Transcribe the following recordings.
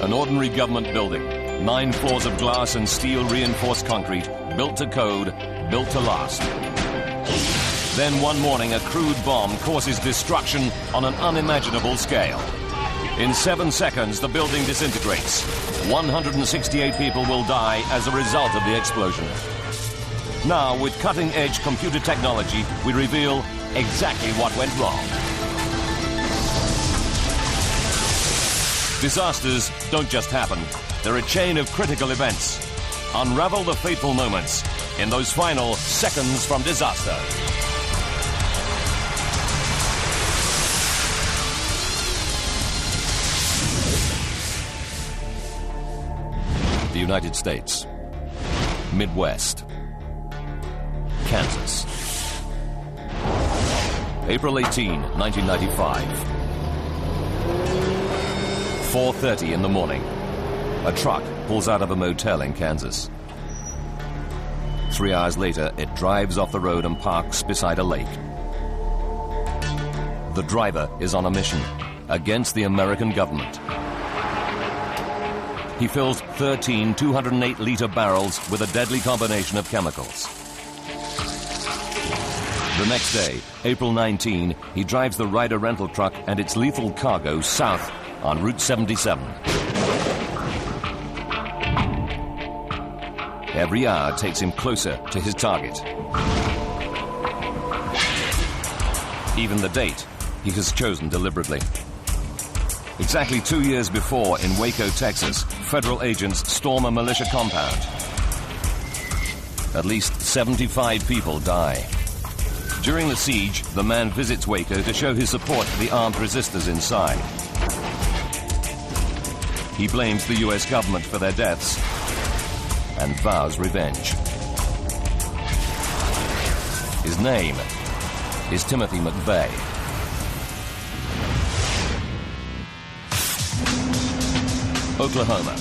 An ordinary government building, 9 floors of glass and steel reinforced concrete, built to code, built to last. Then one morning, a crude bomb causes destruction on an unimaginable scale. In 7 seconds, the building disintegrates. 168 people will die as a result of the explosion. Now, with cutting-edge computer technology, we reveal exactly what went wrong. Disasters don't just happen. They're a chain of critical events. Unravel the fateful moments in those final seconds from disaster. The United States, Midwest, Kansas. April 18, 1995. 4:30 in the morning. A truck pulls out of a motel in Kansas. 3 hours later, it drives off the road and parks beside a lake. The driver is on a mission against the American government. He fills 13 208-liter barrels with a deadly combination of chemicals. The next day, April 19, he drives the Ryder rental truck and its lethal cargo south on Route 77. Every hour takes him closer to his target. Even the date he has chosen deliberately. Exactly 2 years before, in Waco, Texas, federal agents storm a militia compound. At least 75 people die. During the siege, the man visits Waco to show his support for the armed resistors inside. He blames the U.S. government for their deaths and vows revenge. His name is Timothy McVeigh. Oklahoma.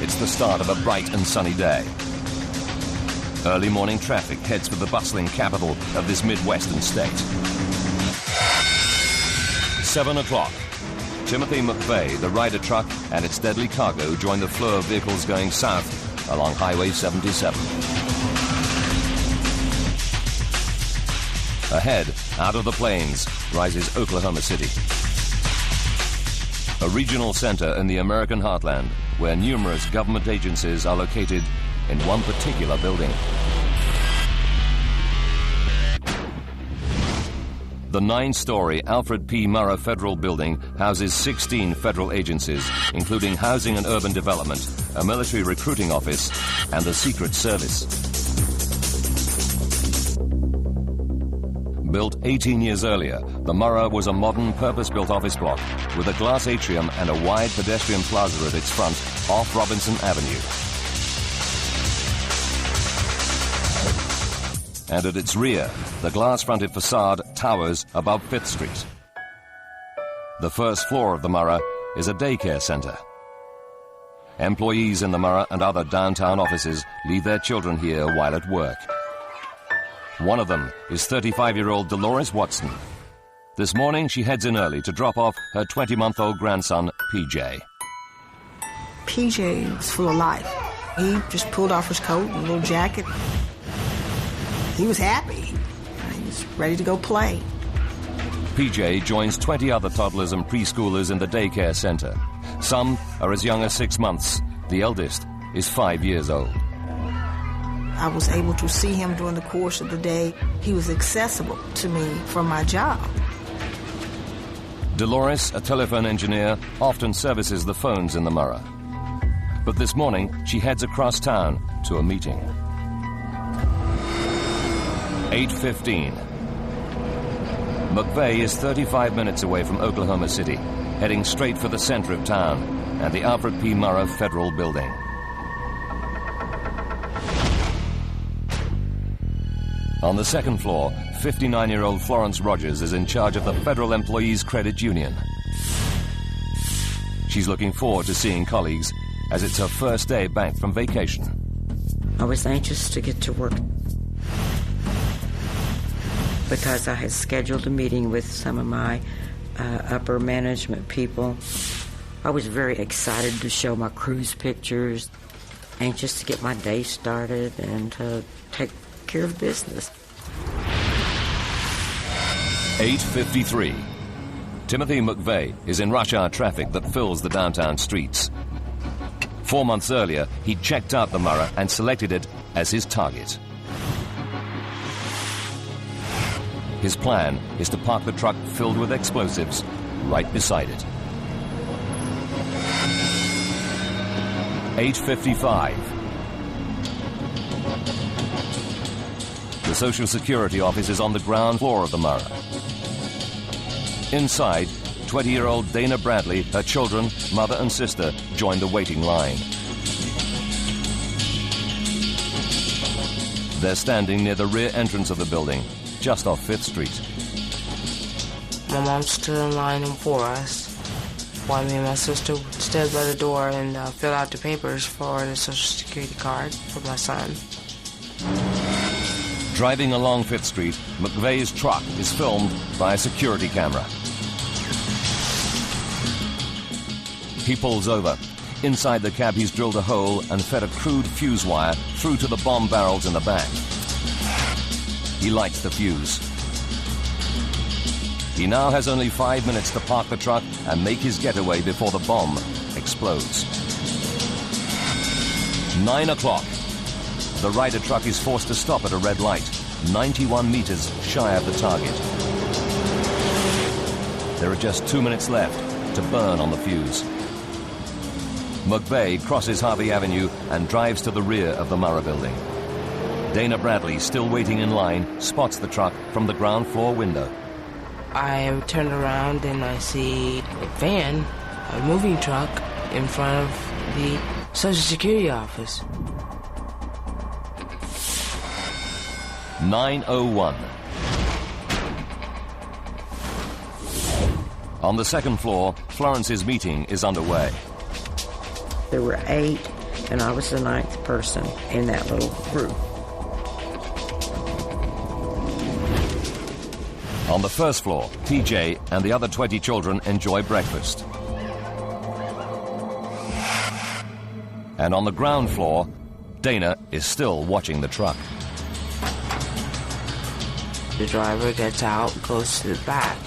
It's the start of a bright and sunny day. Early morning traffic heads for the bustling capital of this Midwestern state. 7 o'clock. Timothy McVeigh, the Ryder truck, and its deadly cargo join the flow of vehicles going south along Highway 77. Ahead, out of the plains, rises Oklahoma City. A regional center in the American heartland where numerous government agencies are located in one particular building. The 9-story Alfred P. Murrah Federal Building houses 16 federal agencies, including Housing and Urban Development, a military recruiting office, and the Secret Service. Built 18 years earlier, the Murrah was a modern, purpose-built office block with a glass atrium and a wide pedestrian plaza at its front off Robinson Avenue. And at its rear, the glass-fronted facade towers above 5th Street. The first floor of the Murrah is a daycare center. Employees in the Murrah and other downtown offices leave their children here while at work. One of them is 35-year-old Dolores Watson. This morning, she heads in early to drop off her 20-month-old grandson, PJ. PJ was full of life. He just pulled off his coat and a little jacket. He was happy. He was ready to go play. PJ joins 20 other toddlers and preschoolers in the daycare center. Some are as young as 6 months. The eldest is 5 years old. I was able to see him during the course of the day. He was accessible to me from my job. Dolores, a telephone engineer, often services the phones in the Murrah. But this morning, she heads across town to a meeting. 8:15. McVeigh is 35 minutes away from Oklahoma City, heading straight for the center of town and the Alfred P. Murrah Federal Building. On the second floor, 59-year-old Florence Rogers is in charge of the Federal Employees Credit Union. She's looking forward to seeing colleagues as it's her first day back from vacation. I was anxious to get to work because I had scheduled a meeting with some of my upper management people I was very excited to show my cruise pictures, anxious to get my day started and to take care of business. 8:53. Timothy McVeigh is in rush hour traffic that fills the downtown streets. 4 months earlier, he checked out the Murrah and selected it as his target. His plan is to park the truck filled with explosives right beside it. 8:55. The Social Security office is on the ground floor of the Murrah. Inside, 20-year-old Dana Bradley, her children, mother and sister, join the waiting line. They're standing near the rear entrance of the building, just off 5th Street. My mom stood in line for us, while me and my sister stood by the door and filled out the papers for the Social Security card for my son. Driving along 5th Street, McVeigh's truck is filmed by a security camera. He pulls over. Inside the cab, he's drilled a hole and fed a crude fuse wire through to the bomb barrels in the back. He lights the fuse. He now has only 5 minutes to park the truck and make his getaway before the bomb explodes. 9 o'clock. The Ryder truck is forced to stop at a red light, 91 meters shy of the target. There are just 2 minutes left to burn on the fuse. McVeigh crosses Harvey Avenue and drives to the rear of the Murrah building. Dana Bradley, still waiting in line, spots the truck from the ground floor window. I turn around and I see a van, a moving truck, in front of the Social Security office. 9:01. On the second floor, Florence's meeting is underway. There were 8, and I was the 9th person in that little group. On the first floor, PJ and the other 20 children enjoy breakfast. And on the ground floor, Dana is still watching the truck. The driver gets out, goes to the back,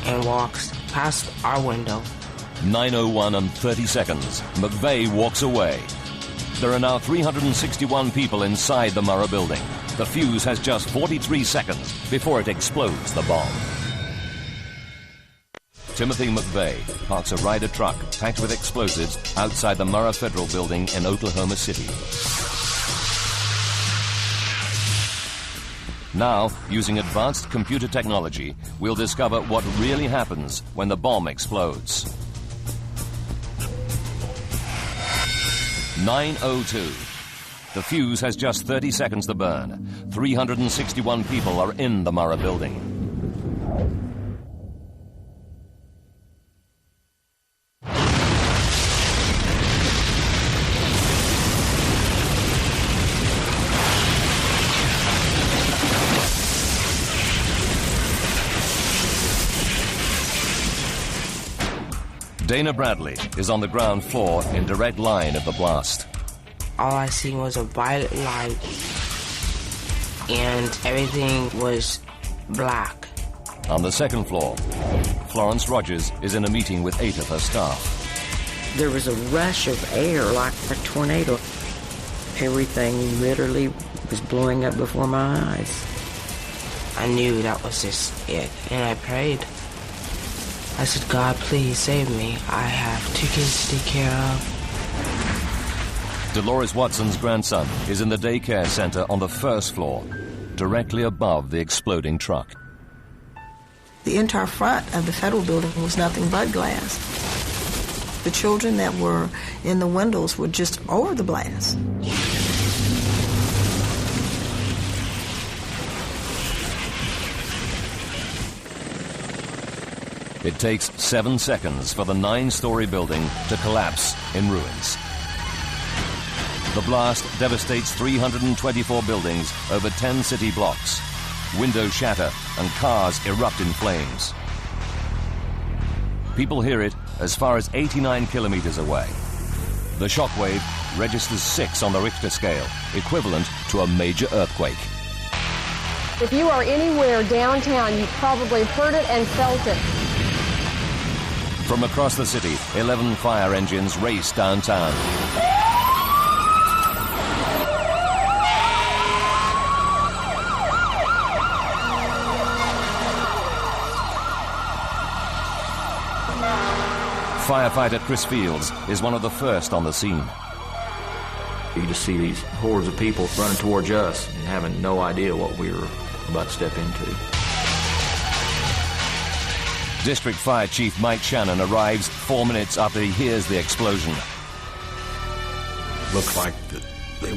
and walks past our window. 9:01 and 30 seconds. McVeigh walks away. There are now 361 people inside the Murrah building. The fuse has just 43 seconds before it explodes the bomb. Timothy McVeigh parks a Ryder truck packed with explosives outside the Murrah Federal Building in Oklahoma City. Now, using advanced computer technology, we'll discover what really happens when the bomb explodes. 9:02. The fuse has just 30 seconds to burn. 361 people are in the Murrah building. Dana Bradley is on the ground floor in direct line of the blast. All I seen was a violet light, and everything was black. On the second floor, Florence Rogers is in a meeting with 8 of her staff. There was a rush of air like a tornado. Everything literally was blowing up before my eyes. I knew that was just it, and I prayed. I said, God, please save me. I have 2 kids to take care of. Dolores Watson's grandson is in the daycare center on the first floor, directly above the exploding truck. The entire front of the Federal Building was nothing but glass. The children that were in the windows were just over the blast. It takes 7 seconds for the 9-story building to collapse in ruins. The blast devastates 324 buildings over 10 city blocks. Windows shatter and cars erupt in flames. People hear it as far as 89 kilometers away. The shockwave registers 6 on the Richter scale, equivalent to a major earthquake. If you are anywhere downtown, you probably heard it and felt it. From across the city, 11 fire engines race downtown. Firefighter Chris Fields is one of the first on the scene. You just see these hordes of people running towards us and having no idea what we were about to step into. District Fire Chief Mike Shannon arrives 4 minutes after he hears the explosion. Looked like that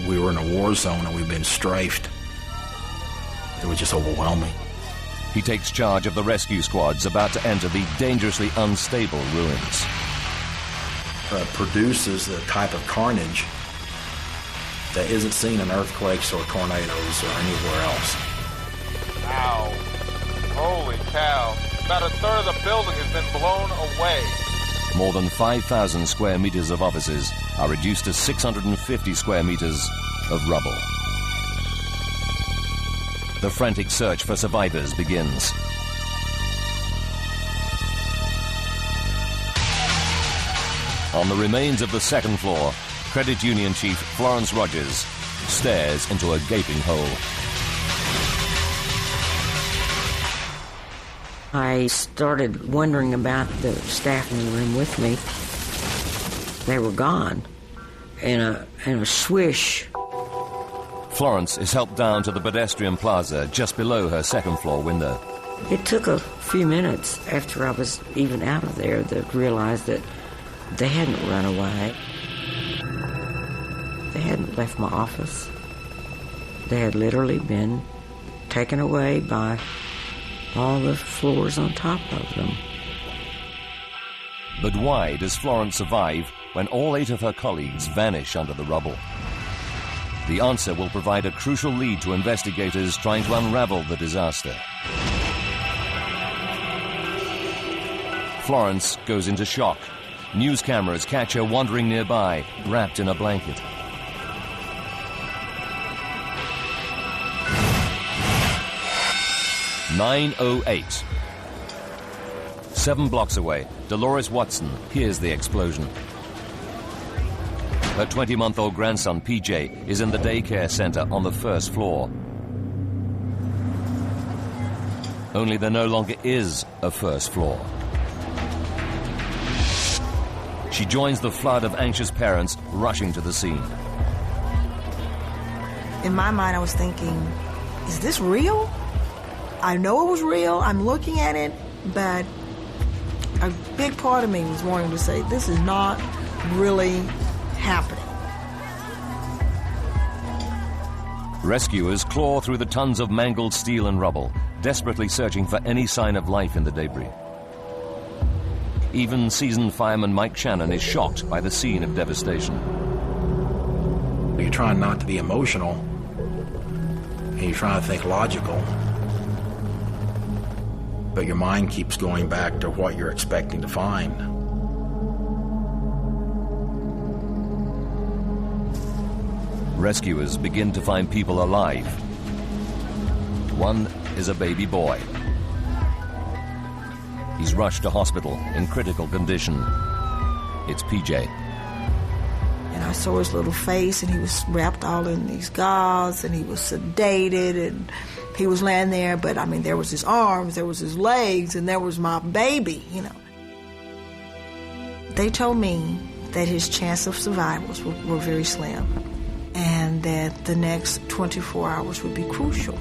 we were in a war zone and we've been strafed. It was just overwhelming. He takes charge of the rescue squads about to enter the dangerously unstable ruins. Produces the type of carnage that isn't seen in earthquakes or tornadoes or anywhere else. Ow. Holy cow. About a third of the building has been blown away. More than 5,000 square meters of offices are reduced to 650 square meters of rubble. The frantic search for survivors begins. On the remains of the second floor, Credit Union Chief Florence Rogers stares into a gaping hole. I started wondering about the staff in the room with me. They were gone in a swish. Florence is helped down to the pedestrian plaza just below her second floor window. It took a few minutes after I was even out of there to realize that they hadn't run away. They hadn't left my office. They had literally been taken away by all the floors on top of them. But why does Florence survive when all 8 of her colleagues vanish under the rubble? The answer will provide a crucial lead to investigators trying to unravel the disaster. Florence goes into shock. News cameras catch her wandering nearby, wrapped in a blanket. "9:08. 7 blocks away, Dolores Watson hears the explosion. Her 20-month-old grandson, PJ, is in the daycare center on the first floor. Only there no longer is a first floor. She joins the flood of anxious parents rushing to the scene. In my mind, I was thinking, is this real? I know it was real. I'm looking at it, but a big part of me was wanting to say, this is not really happening. Rescuers claw through the tons of mangled steel and rubble, desperately searching for any sign of life in the debris. Even seasoned fireman Mike Shannon is shocked by the scene of devastation. You're trying not to be emotional, and you're trying to think logical, but your mind keeps going back to what you're expecting to find. Rescuers begin to find people alive. One is a baby boy. He's rushed to hospital in critical condition. It's PJ. And I saw his little face, and he was wrapped all in these gauze, and he was sedated, and he was laying there, but I mean, there was his arms, there was his legs, and there was my baby, you know. They told me that his chance of survival were very slim, and that the next 24 hours would be crucial.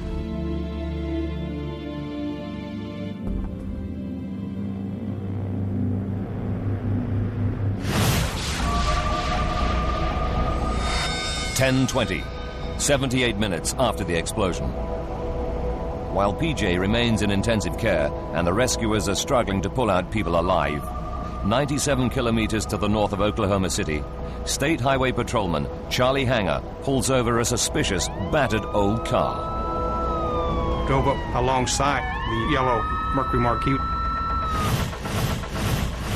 "10:20, 78 minutes after the explosion. While PJ remains in intensive care and the rescuers are struggling to pull out people alive, 97 kilometers to the north of Oklahoma City, State Highway Patrolman Charlie Hanger pulls over a suspicious, battered old car. Drove up alongside the yellow Mercury Marquis.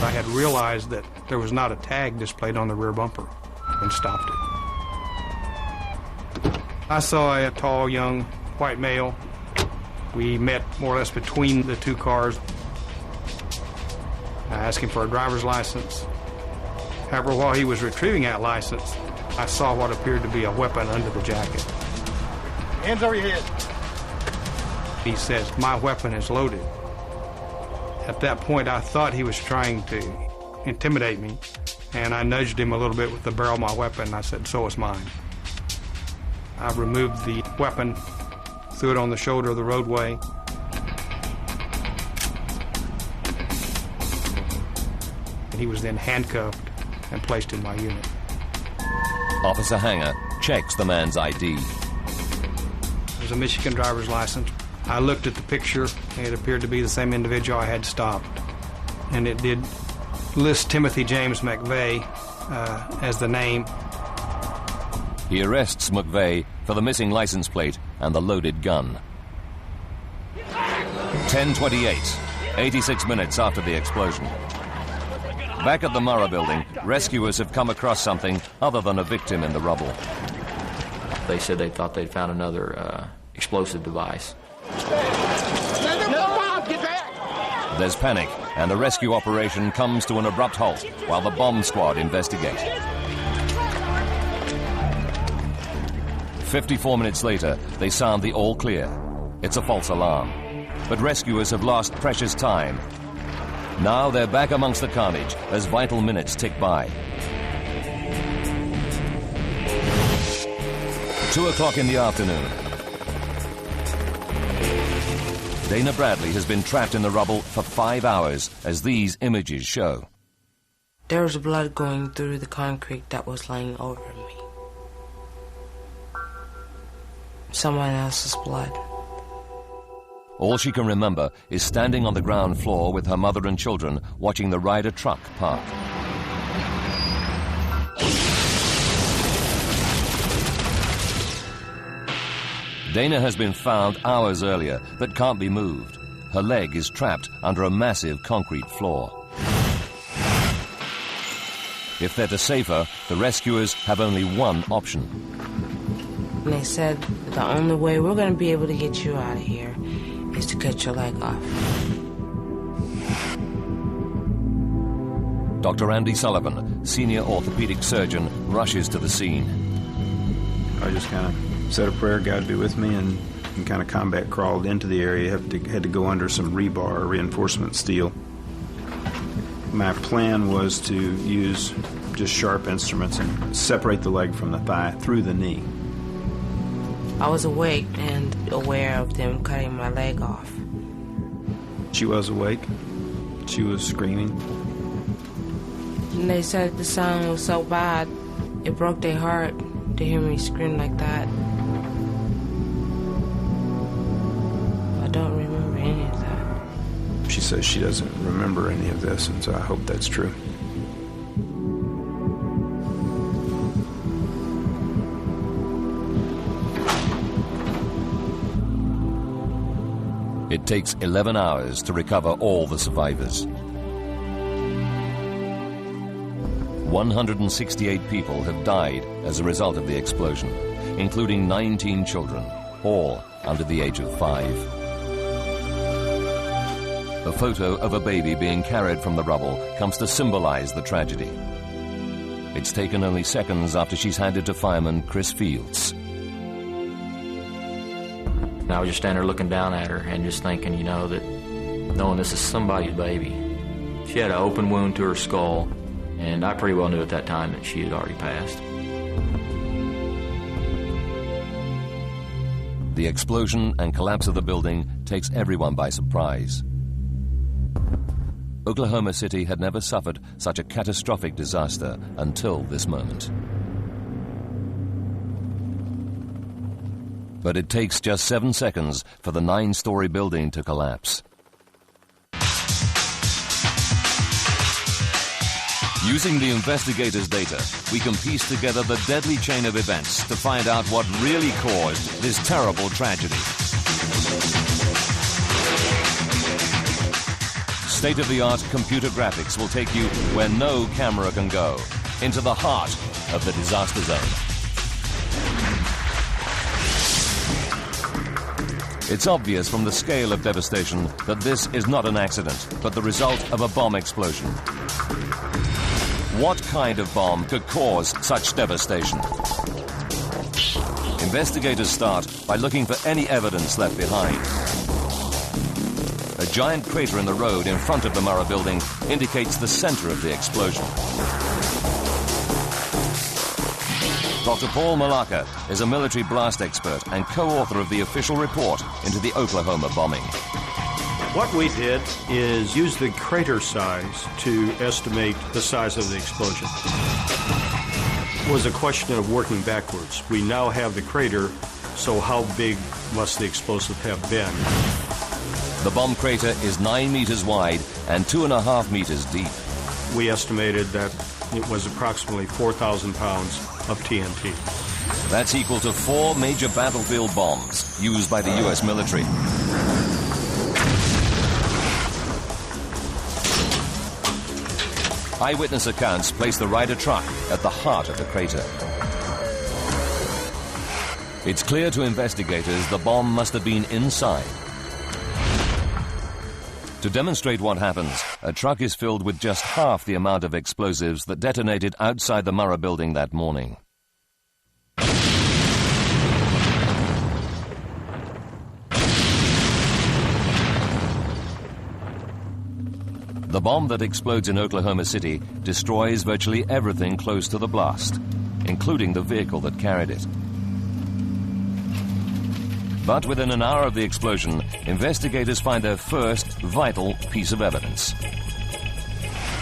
I had realized that there was not a tag displayed on the rear bumper and stopped it. I saw a tall, young white male. We met more or less between the two cars. I asked him for a driver's license. However, while he was retrieving that license, I saw what appeared to be a weapon under the jacket. Hands over your head. He says, "My weapon is loaded." At that point, I thought he was trying to intimidate me, and I nudged him a little bit with the barrel of my weapon, and I said, "So is mine." I removed the weapon, threw it on the shoulder of the roadway. He was then handcuffed and placed in my unit. Officer Hanger checks the man's ID. It was a Michigan driver's license. I looked at the picture, and it appeared to be the same individual I had stopped. And it did list Timothy James McVeigh as the name. He arrests McVeigh for the missing license plate and the loaded gun. 10:28, 86 minutes after the explosion. Back at the Murrah Building, rescuers have come across something other than a victim in the rubble. They said they thought they'd found another explosive device. There's panic, and the rescue operation comes to an abrupt halt while the bomb squad investigate. 54 minutes later, they sound the all clear. It's a false alarm. But rescuers have lost precious time. Now they're back amongst the carnage as vital minutes tick by. 2 o'clock in the afternoon. Dana Bradley has been trapped in the rubble for 5 hours, as these images show. There was blood going through the concrete that was laying over me. Someone else's blood. All she can remember is standing on the ground floor with her mother and children watching the Ryder truck park. Dana has been found hours earlier but can't be moved. Her leg is trapped under a massive concrete floor. If they're to save her, the rescuers have only one option. And they said the only way we're going to be able to get you out of here is to cut your leg off. Dr. Andy Sullivan, senior orthopedic surgeon, rushes to the scene. I just kind of said a prayer, God be with me, and kind of combat crawled into the area. Had to go under some rebar, reinforcement steel. My plan was to use just sharp instruments and separate the leg from the thigh through the knee. I was awake and aware of them cutting my leg off. She was awake. She was screaming. And they said the sound was so bad, it broke their heart to hear me scream like that. I don't remember any of that. She says she doesn't remember any of this, and so I hope that's true. It takes 11 hours to recover all the survivors. 168 people have died as a result of the explosion, including 19 children, all under the age of 5. A photo of a baby being carried from the rubble comes to symbolize the tragedy. It's taken only seconds after she's handed to fireman Chris Fields. And I was just standing there looking down at her and just thinking, you know, that knowing this is somebody's baby. She had an open wound to her skull, and I pretty well knew at that time that she had already passed. The explosion and collapse of the building takes everyone by surprise. Oklahoma City had never suffered such a catastrophic disaster until this moment. But it takes just 7 seconds for the 9-story building to collapse. Using the investigators' data, we can piece together the deadly chain of events to find out what really caused this terrible tragedy. State-of-the-art computer graphics will take you where no camera can go, into the heart of the disaster zone. It's obvious from the scale of devastation that this is not an accident, but the result of a bomb explosion. What kind of bomb could cause such devastation? Investigators start by looking for any evidence left behind. A giant crater in the road in front of the Murrah Building indicates the center of the explosion. Dr. Paul Malacca is a military blast expert and co-author of the official report into the Oklahoma bombing. What we did is use the crater size to estimate the size of the explosion. It was a question of working backwards. We now have the crater, so how big must the explosive have been? The bomb crater is 9 meters wide and 2.5 meters deep. We estimated that it was approximately 4,000 pounds of TNT. That's equal to 4 major battlefield bombs used by the U.S. military. Eyewitness accounts place the Ryder truck at the heart of the crater. It's clear to investigators the bomb must have been inside. To demonstrate what happens, a truck is filled with just half the amount of explosives that detonated outside the Murrah Building that morning. The bomb that explodes in Oklahoma City destroys virtually everything close to the blast, including the vehicle that carried it. But within an hour of the explosion, investigators find their first vital piece of evidence.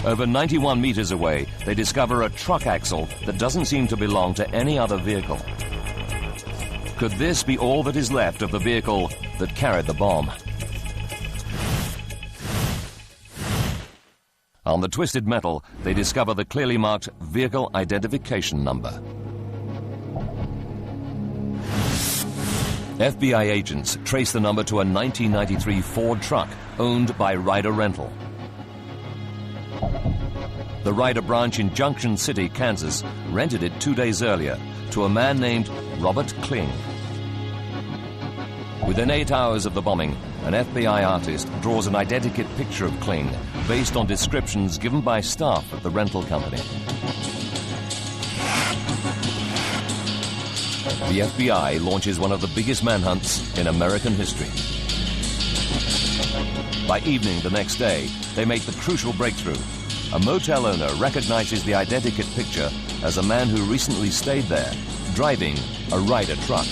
Over 91 meters away, they discover a truck axle that doesn't seem to belong to any other vehicle. Could this be all that is left of the vehicle that carried the bomb? On the twisted metal, they discover the clearly marked vehicle identification number. FBI agents trace the number to a 1993 Ford truck owned by Ryder Rental. The Ryder branch in Junction City, Kansas, rented it 2 days earlier to a man named Robert Kling. Within 8 hours of the bombing, an FBI artist draws an identikit picture of Kling based on descriptions given by staff at the rental company. The FBI launches one of the biggest manhunts in American history. By evening the next day, they make the crucial breakthrough. A motel owner recognizes the identikit picture as a man who recently stayed there, driving a Ryder truck.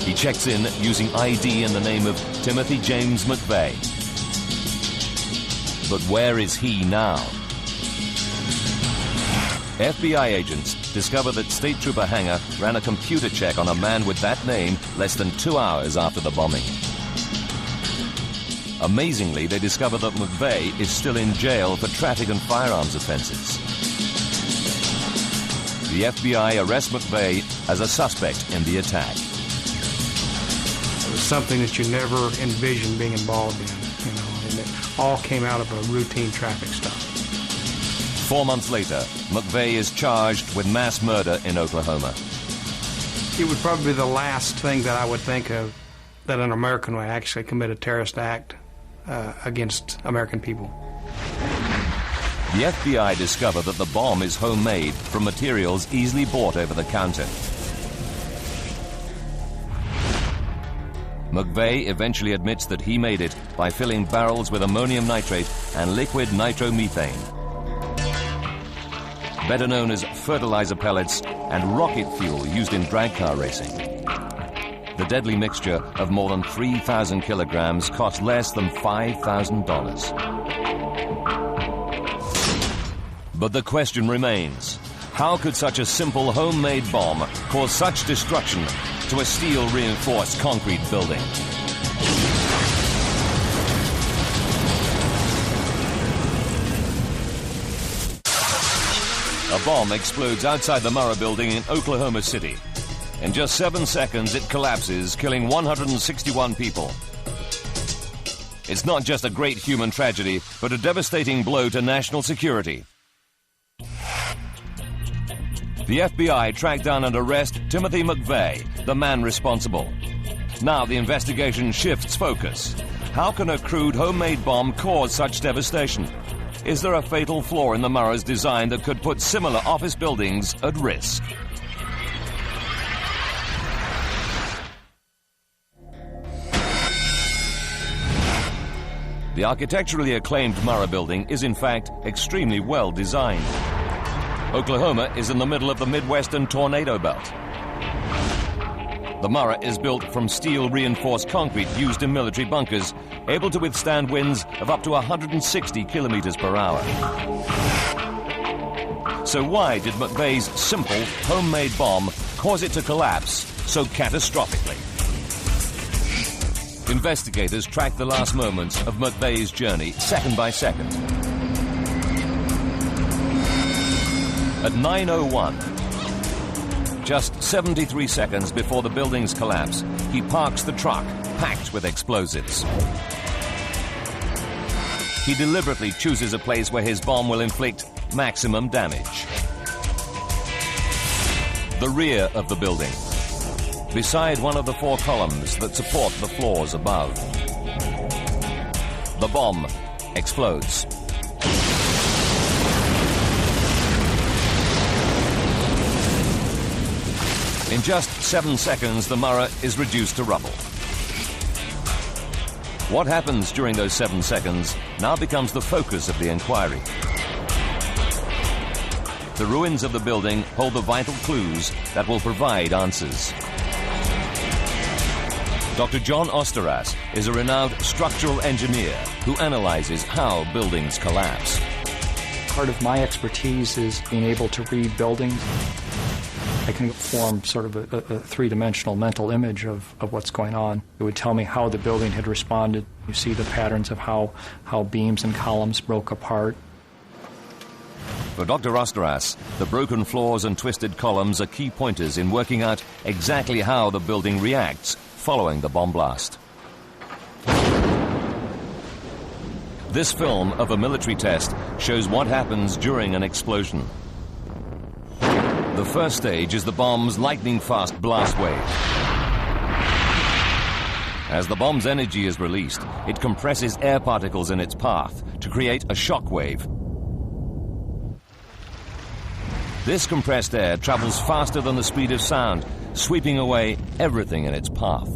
He checks in using ID in the name of Timothy James McVeigh. But where is he now? FBI agents discover that State Trooper Hanger ran a computer check on a man with that name less than 2 hours after the bombing. Amazingly, they discover that McVeigh is still in jail for traffic and firearms offenses. The FBI arrests McVeigh as a suspect in the attack. It was something that you never envisioned being involved in, and it all came out of a routine traffic stop. 4 months later, McVeigh is charged with mass murder in Oklahoma. It would probably be the last thing that I would think of that an American would actually commit a terrorist act against American people. The FBI discover that the bomb is homemade from materials easily bought over the counter. McVeigh eventually admits that he made it by filling barrels with ammonium nitrate and liquid nitromethane, better known as fertilizer pellets and rocket fuel used in drag car racing. The deadly mixture of more than 3,000 kilograms cost less than $5,000. But the question remains, how could such a simple homemade bomb cause such destruction to a steel-reinforced concrete building? A bomb explodes outside the Murrah Building in Oklahoma City. In just 7 seconds, it collapses, killing 161 people. It's not just a great human tragedy, but a devastating blow to national security. The FBI tracked down and arrest Timothy McVeigh, the man responsible. Now the investigation shifts focus. How can a crude homemade bomb cause such devastation? Is there a fatal flaw in the Murrah's design that could put similar office buildings at risk? The architecturally acclaimed Murrah Building is in fact extremely well designed. Oklahoma is in the middle of the Midwestern tornado belt. The Murrah is built from steel reinforced concrete used in military bunkers, able to withstand winds of up to 160 kilometers per hour. So why did McVeigh's simple homemade bomb cause it to collapse so catastrophically? Investigators tracked the last moments of McVeigh's journey second by second. At 9:01, just 73 seconds before the building's collapse, he parks the truck packed with explosives. He deliberately chooses a place where his bomb will inflict maximum damage. The rear of the building, beside one of the 4 columns that support the floors above. The bomb explodes. In just 7 seconds, the Murrah is reduced to rubble. What happens during those 7 seconds now becomes the focus of the inquiry. The ruins of the building hold the vital clues that will provide answers. Dr. John Osteras is a renowned structural engineer who analyzes how buildings collapse. Part of my expertise is being able to read buildings. I can form sort of a three-dimensional mental image of what's going on. It would tell me how the building had responded. You see the patterns of how beams and columns broke apart. For Dr. Osteras, the broken floors and twisted columns are key pointers in working out exactly how the building reacts following the bomb blast. This film of a military test shows what happens during an explosion. The first stage is the bomb's lightning-fast blast wave. As the bomb's energy is released, it compresses air particles in its path to create a shock wave. This compressed air travels faster than the speed of sound, sweeping away everything in its path.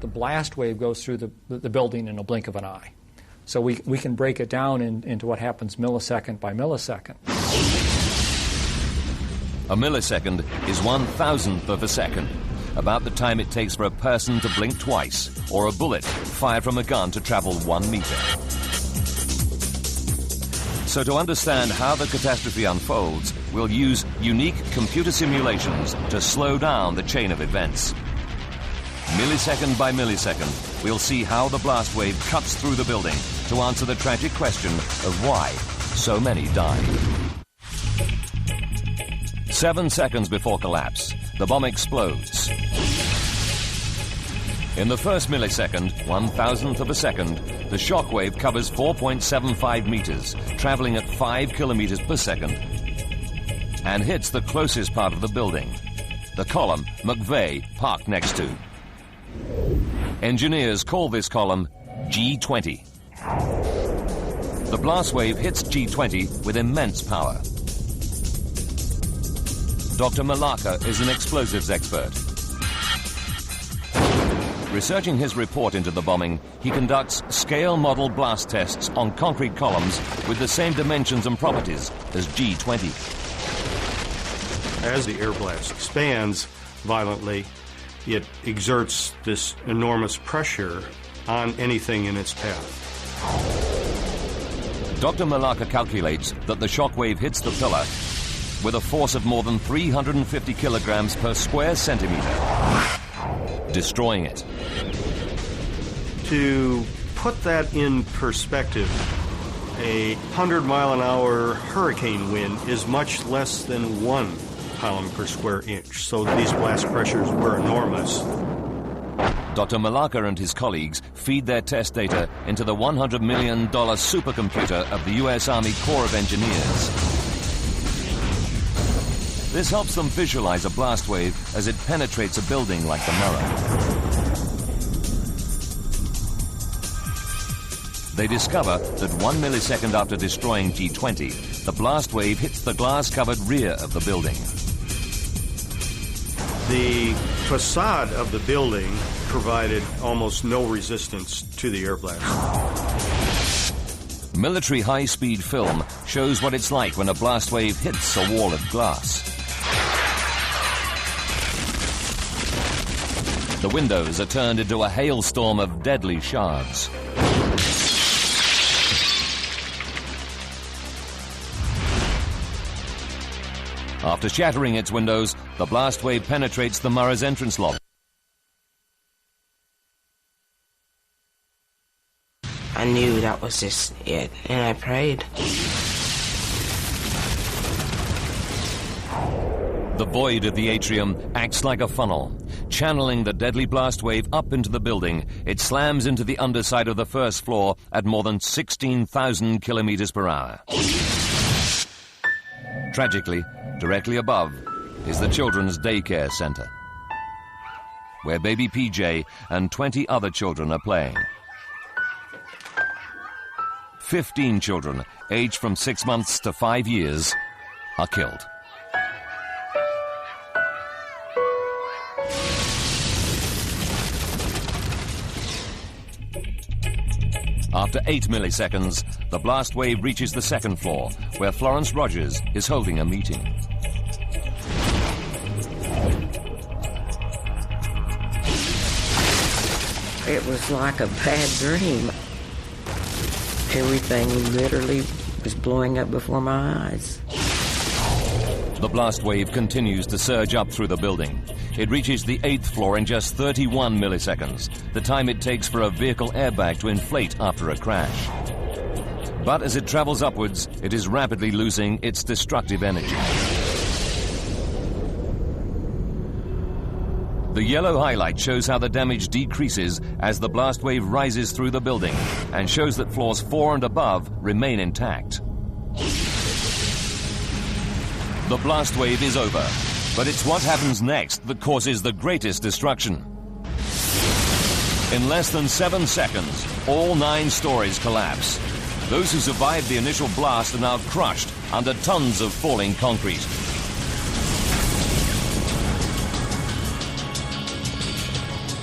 The blast wave goes through the building in a blink of an eye. So we can break it down into what happens millisecond by millisecond. A millisecond is 1,000th of a second, about the time it takes for a person to blink twice, or a bullet fired from a gun to travel 1 meter. So to understand how the catastrophe unfolds, we'll use unique computer simulations to slow down the chain of events. Millisecond by millisecond, we'll see how the blast wave cuts through the building to answer the tragic question of why so many died. 7 seconds before collapse, the bomb explodes. In the first millisecond, 1,000th of a second, the shock wave covers 4.75 meters, traveling at 5 kilometers per second, and hits the closest part of the building, the column McVeigh parked next to. Engineers call this column G20. The blast wave hits G20 with immense power. Dr. Malaka is an explosives expert. Researching his report into the bombing, he conducts scale model blast tests on concrete columns with the same dimensions and properties as G20. As the air blast expands violently, it exerts this enormous pressure on anything in its path. Dr. Malaka calculates that the shock wave hits the pillar with a force of more than 350 kilograms per square centimeter, destroying it. To put that in perspective, a 100-mile-an-hour hurricane wind is much less than 1 pound per square inch, so these blast pressures were enormous. Dr. Malacca and his colleagues feed their test data into the $100 million supercomputer of the U.S. Army Corps of Engineers. This helps them visualize a blast wave as it penetrates a building like the Murrah. They discover that 1 millisecond after destroying G20, the blast wave hits the glass-covered rear of the building. The facade of the building provided almost no resistance to the air blast. Military high-speed film shows what it's like when a blast wave hits a wall of glass. The windows are turned into a hailstorm of deadly shards. After shattering its windows, the blast wave penetrates the Murrah's entrance lobby. I knew that was just it, and I prayed. The void of the atrium acts like a funnel. Channeling the deadly blast wave up into the building, it slams into the underside of the first floor at more than 16,000 kilometers per hour. Tragically, directly above is the Children's Daycare Center, where baby PJ and 20 other children are playing. 15 children, aged from 6 months to 5 years, are killed. After 8 milliseconds, the blast wave reaches the second floor, where Florence Rogers is holding a meeting. It was like a bad dream. Everything literally was blowing up before my eyes. The blast wave continues to surge up through the building. It reaches the 8th floor in just 31 milliseconds, the time it takes for a vehicle airbag to inflate after a crash. But as it travels upwards, it is rapidly losing its destructive energy. The yellow highlight shows how the damage decreases as the blast wave rises through the building and shows that floors 4 and above remain intact. The blast wave is over, but it's what happens next that causes the greatest destruction. In less than 7 seconds, all 9 stories collapse. Those who survived the initial blast are now crushed under tons of falling concrete.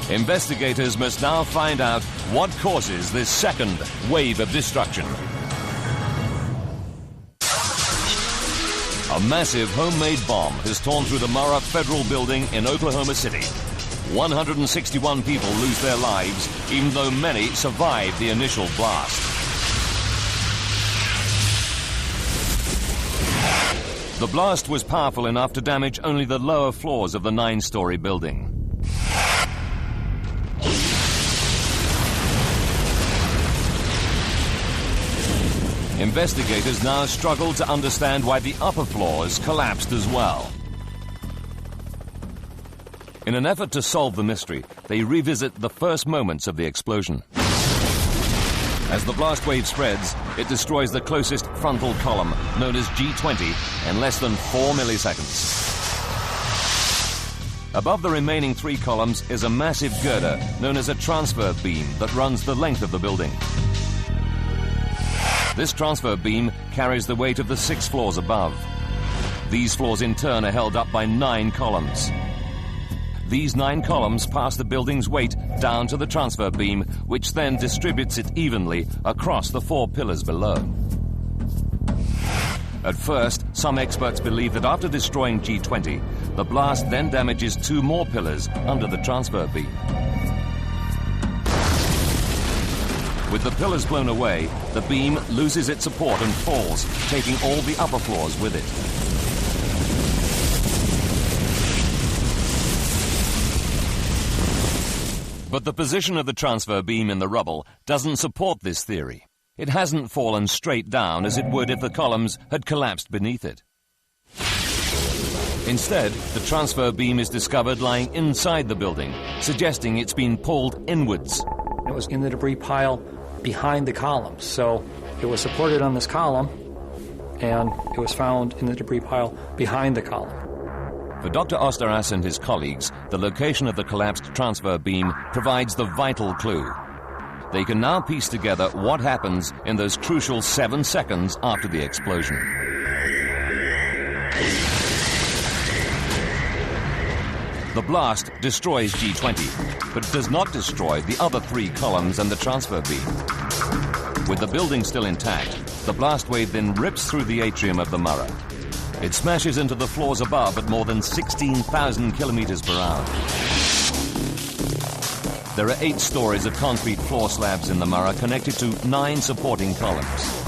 Investigators must now find out what causes this second wave of destruction. A massive homemade bomb has torn through the Murrah Federal Building in Oklahoma City. 161 people lose their lives, even though many survived the initial blast. The blast was powerful enough to damage only the lower floors of the 9-story building. Investigators now struggle to understand why the upper floors collapsed as well. In an effort to solve the mystery, they revisit the first moments of the explosion. As the blast wave spreads, it destroys the closest frontal column, known as G20, in less than 4 milliseconds. Above the remaining 3 columns is a massive girder, known as a transfer beam, that runs the length of the building. This transfer beam carries the weight of the 6 floors above. These floors in turn are held up by 9 columns. These 9 columns pass the building's weight down to the transfer beam, which then distributes it evenly across the 4 pillars below. At first, some experts believe that after destroying G20, the blast then damages 2 more pillars under the transfer beam. With the pillars blown away, the beam loses its support and falls, taking all the upper floors with it. But the position of the transfer beam in the rubble doesn't support this theory. It hasn't fallen straight down as it would if the columns had collapsed beneath it. Instead, the transfer beam is discovered lying inside the building, suggesting it's been pulled inwards. It was in the debris pile behind the columns, so it was supported on this column, and it was found in the debris pile behind the column. For Dr. Osteras and his colleagues, the location of the collapsed transfer beam provides the vital clue. They can now piece together what happens in those crucial 7 seconds after the explosion. The blast destroys G20, but does not destroy the other 3 columns and the transfer beam. With the building still intact, the blast wave then rips through the atrium of the Murrah. It smashes into the floors above at more than 16,000 kilometers per hour. There are 8 stories of concrete floor slabs in the Murrah connected to 9 supporting columns.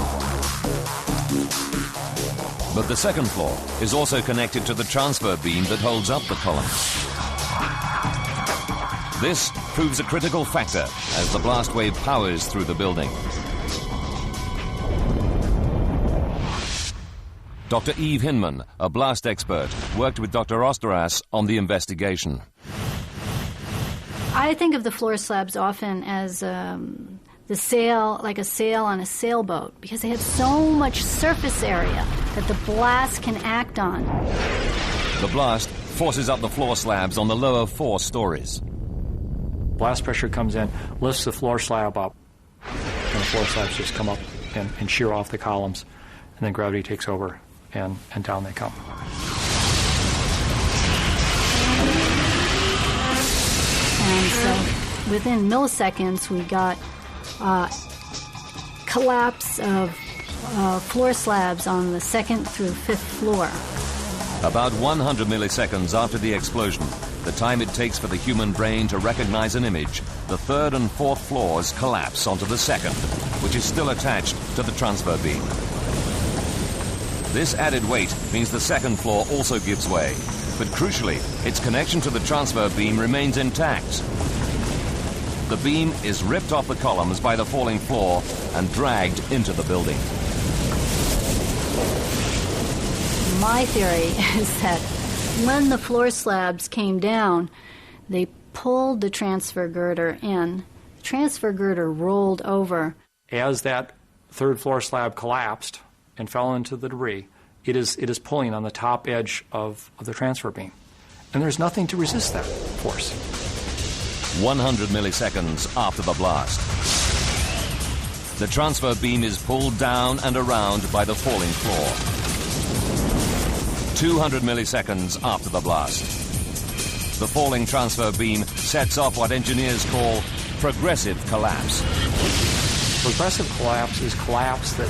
But the second floor is also connected to the transfer beam that holds up the columns. This proves a critical factor as the blast wave powers through the building. Dr. Eve Hinman, a blast expert, worked with Dr. Osteras on the investigation. I think of the floor slabs often as the sail, like a sail on a sailboat, because they have so much surface area that the blast can act on. The blast forces up the floor slabs on the lower 4 stories. Blast pressure comes in, lifts the floor slab up, and the floor slabs just come up and shear off the columns, and then gravity takes over, and down they come. And so within milliseconds, we got collapse of floor slabs on the 2nd through 5th floor. About 100 milliseconds after the explosion, the time it takes for the human brain to recognize an image, the 3rd and 4th floors collapse onto the 2nd, which is still attached to the transfer beam. This added weight means the 2nd floor also gives way, but crucially, its connection to the transfer beam remains intact. The beam is ripped off the columns by the falling floor and dragged into the building. My theory is that when the floor slabs came down, they pulled the transfer girder in. The transfer girder rolled over. As that 3rd floor slab collapsed and fell into the debris, it is pulling on the top edge of the transfer beam. And there's nothing to resist that force. 100 milliseconds after the blast. The transfer beam is pulled down and around by the falling floor. 200 milliseconds after the blast. The falling transfer beam sets off what engineers call progressive collapse. Progressive collapse is collapse that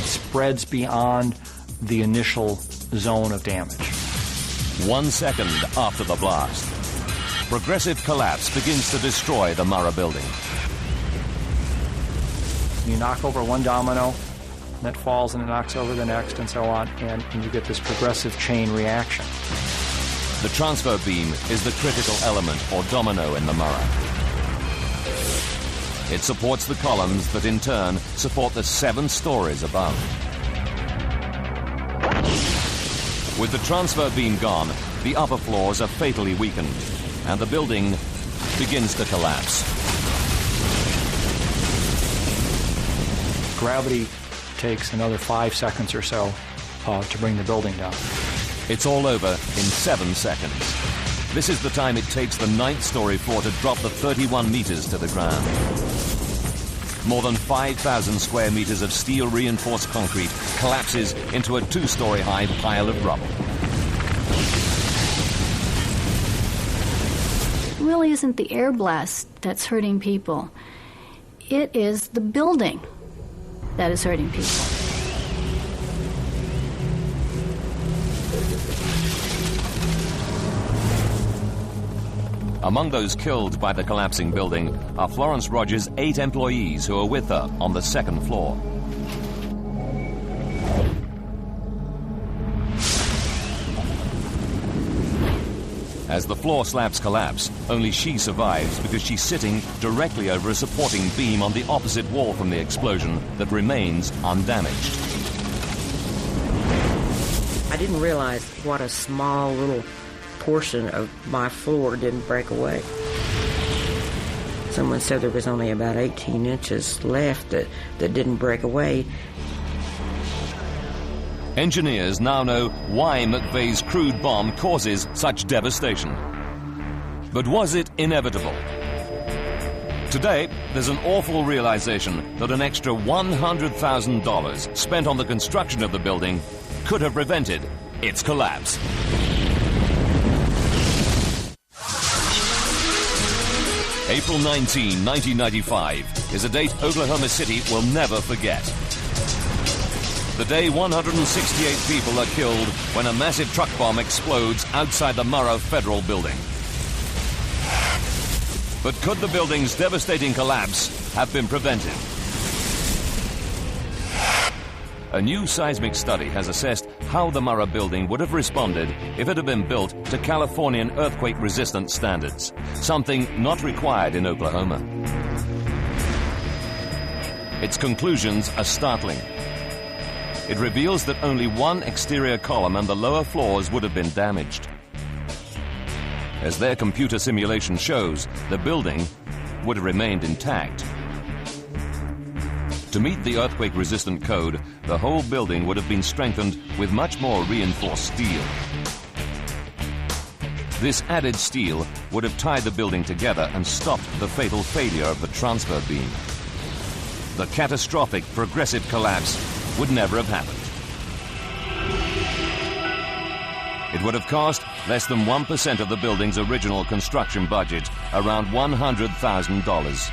spreads beyond the initial zone of damage. 1 second after the blast, progressive collapse begins to destroy the Murrah building. You knock over one domino, that falls and it knocks over the next and so on, and you get this progressive chain reaction. The transfer beam is the critical element or domino in the Murrah. It supports the columns that in turn support the 7 stories above. With the transfer beam gone, the upper floors are fatally weakened, and the building begins to collapse. Gravity takes another 5 seconds or so to bring the building down. It's all over in 7 seconds. This is the time it takes the 9th story floor to drop the 31 meters to the ground. More than 5,000 square meters of steel-reinforced concrete collapses into a 2-story high pile of rubble. It really isn't the air blast that's hurting people. It is the building that is hurting people. Among those killed by the collapsing building are Florence Rogers' 8 employees who are with her on the 2nd floor. As the floor slabs collapse, only she survives because she's sitting directly over a supporting beam on the opposite wall from the explosion that remains undamaged. I didn't realize what a small little portion of my floor didn't break away. Someone said there was only about 18 inches left that didn't break away. Engineers now know why McVeigh's crude bomb causes such devastation. But was it inevitable? Today, there's an awful realization that an extra $100,000 spent on the construction of the building could have prevented its collapse. April 19, 1995 is a date Oklahoma City will never forget. The day 168 people are killed when a massive truck bomb explodes outside the Murrah Federal Building. But could the building's devastating collapse have been prevented? A new seismic study has assessed how the Murrah building would have responded if it had been built to Californian earthquake-resistant standards, something not required in Oklahoma. Its conclusions are startling. It reveals that only one exterior column and the lower floors would have been damaged. As their computer simulation shows, the building would have remained intact. To meet the earthquake-resistant code, the whole building would have been strengthened with much more reinforced steel. This added steel would have tied the building together and stopped the fatal failure of the transfer beam. The catastrophic progressive collapse would never have happened. It would have cost less than 1% of the building's original construction budget, around $100,000.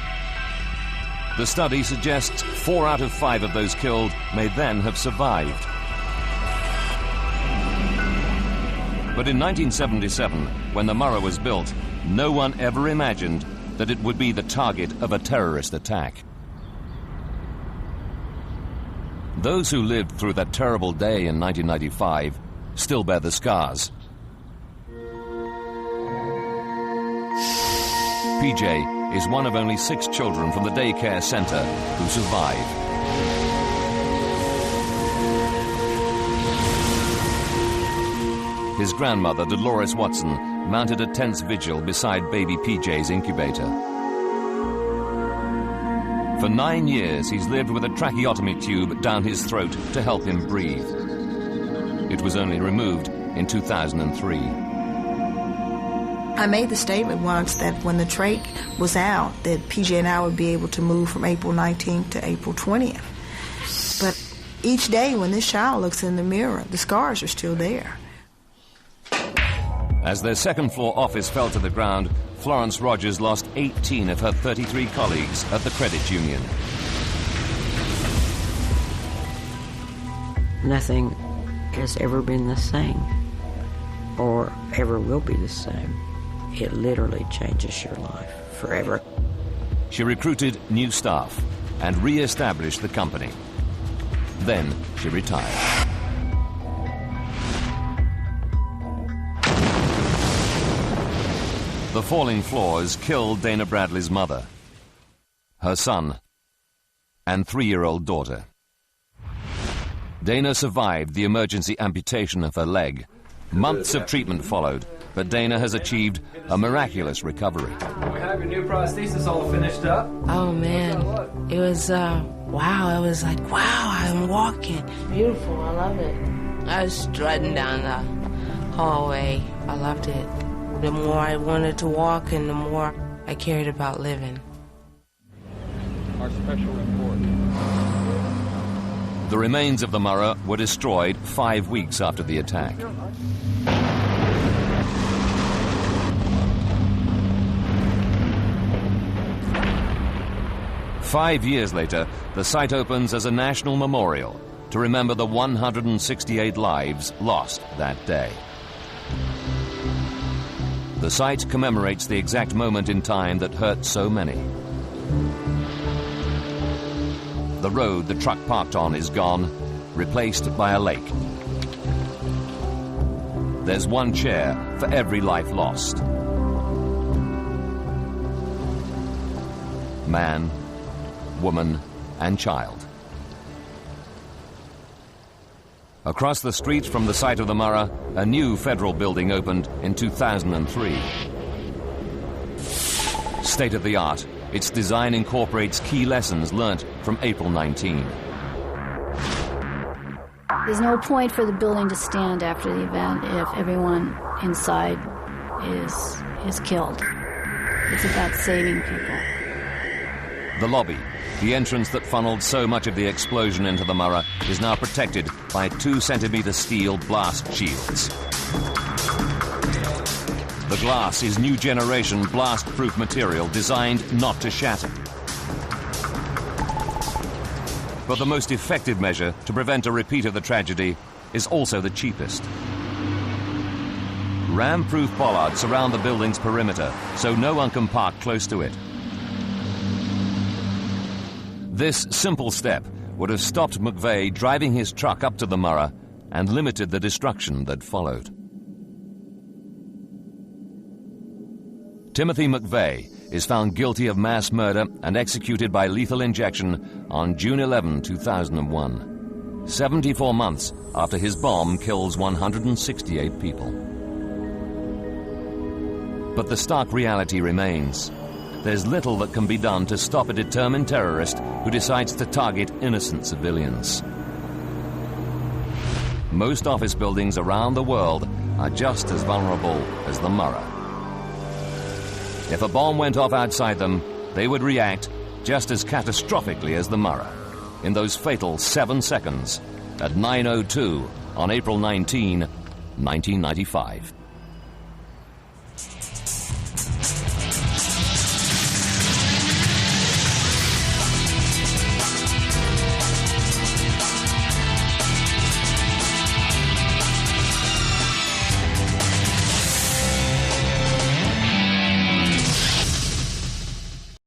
The study suggests 4 out of 5 of those killed may then have survived. But in 1977, when the Murrah was built, no one ever imagined that it would be the target of a terrorist attack. Those who lived through that terrible day in 1995 still bear the scars. PJ is one of only 6 children from the daycare center who survived. His grandmother, Dolores Watson, mounted a tense vigil beside baby PJ's incubator. For 9 years, he's lived with a tracheotomy tube down his throat to help him breathe. It was only removed in 2003. I made the statement once that when the trach was out, that PJ and I would be able to move from April 19th to April 20th. But each day when this child looks in the mirror, the scars are still there. As their second-floor office fell to the ground, Florence Rogers lost 18 of her 33 colleagues at the credit union. Nothing has ever been the same or ever will be the same. It literally changes your life forever. She recruited new staff and re-established the company. Then she retired. The falling floors killed Dana Bradley's mother, her son, and 3-year-old daughter. Dana survived the emergency amputation of her leg. Months of treatment followed, but Dana has achieved a miraculous recovery. We have your new prosthesis all finished up. Oh, man. It was, wow. I was like, wow, I'm walking. It's beautiful. I love it. I was strutting down the hallway. I loved it. The more I wanted to walk and the more I cared about living. Our special report. The remains of the Murrah were destroyed 5 weeks after the attack. Five years later, the site opens as a national memorial to remember the 168 lives lost that day. The site commemorates the exact moment in time that hurt so many. The road the truck parked on is gone, replaced by a lake. There's one chair for every life lost. Man, woman, and child. Across the street from the site of the Murrah, a new federal building opened in 2003. State-of-the-art, its design incorporates key lessons learnt from April 19. There's no point for the building to stand after the event if everyone inside is killed. It's about saving people. The lobby, the entrance that funneled so much of the explosion into the Murrah, is now protected by 2-centimeter steel blast shields. The glass is new generation blast-proof material designed not to shatter. But the most effective measure to prevent a repeat of the tragedy is also the cheapest. Ram-proof bollards surround the building's perimeter, so no one can park close to it. This simple step would have stopped McVeigh driving his truck up to the Murrah and limited the destruction that followed. Timothy McVeigh is found guilty of mass murder and executed by lethal injection on June 11, 2001, 74 months after his bomb kills 168 people. But the stark reality remains. There's little that can be done to stop a determined terrorist who decides to target innocent civilians. Most office buildings around the world are just as vulnerable as the Murrah. If a bomb went off outside them, they would react just as catastrophically as the Murrah in those fatal 7 seconds at 9:02 on April 19, 1995.